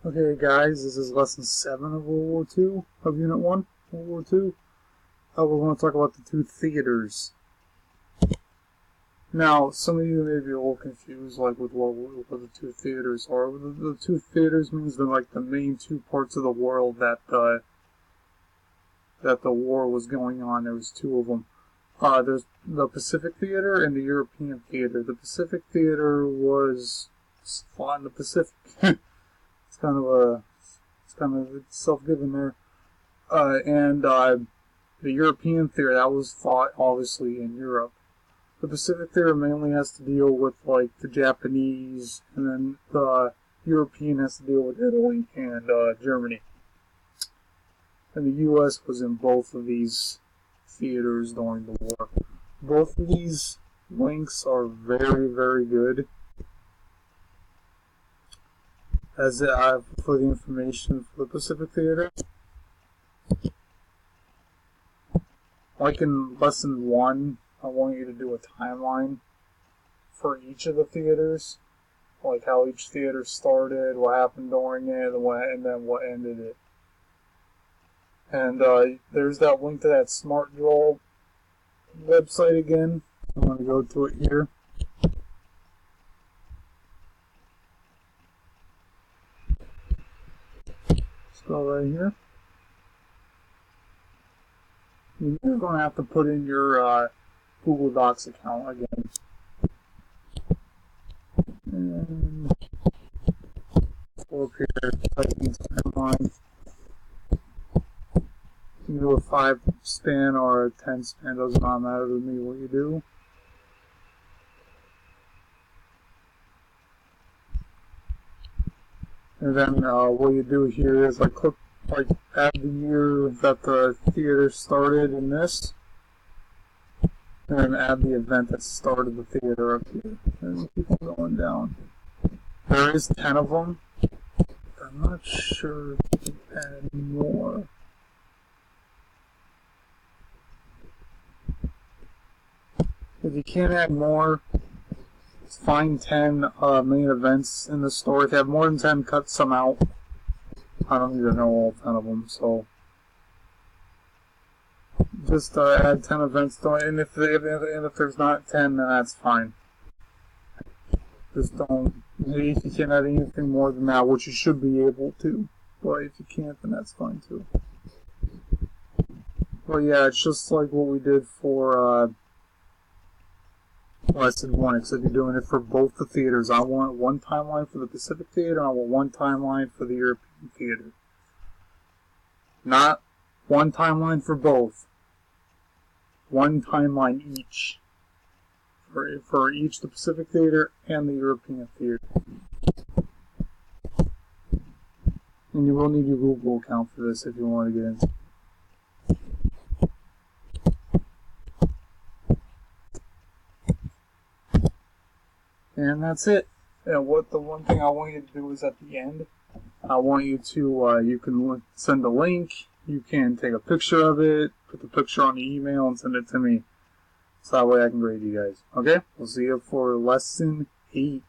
Okay guys, this is lesson 7 of World War II, of Unit 1, World War II. We're going to talk about the two theaters. Now, some of you may be a little confused, like with what the two theaters are. The two theaters means they're like the main two parts of the world that the war was going on. There was two of them. There's the Pacific Theater and the European Theater. The Pacific Theater was fought in the Pacific. It's kind of self-given there. And the European theater, that was fought obviously in Europe. The Pacific theater mainly has to deal with like the Japanese, and then the European has to deal with Italy and Germany. And the U.S. was in both of these theaters during the war. Both of these links are very, very good. As I have for the information for the Pacific Theater. Like in lesson 1, I want you to do a timeline for each of the theaters. Like how each theater started, what happened during it, and then what ended it. And there's that link to that Smart Draw website again. I'm going to go to it here. Let's go right here. You're going to have to put in your Google Docs account again. And go up here, type in timeline. You can do a 5 span or a 10 span, doesn't matter to me what you do. And then what you do here is click, add the year that the theater started in this, and then add the event that started the theater up here, and keep on going down. There is 10 of them. I'm not sure if you can add more. If you can't add more, find 10 main events in the story. If you have more than 10, cut some out. I don't need to know all 10 of them, so just add 10 events to it. And if there's not 10, then that's fine. Just don't. If you can't add anything more than that, which you should be able to, but if you can't, then that's fine too. But yeah, it's just like what we did for lesson 1, except you're doing it for both the theaters. I want one timeline for the Pacific Theater, and I want one timeline for the European Theater. Not one timeline for both. One timeline each. For each, the Pacific Theater and the European Theater. And you will need your Google account for this if you want to get into it. And that's it. And the one thing I want you to do is at the end, I want you to, you can send a link, you can take a picture of it, put the picture on the email and send it to me. So that way I can grade you guys. Okay? We'll see you for lesson 8.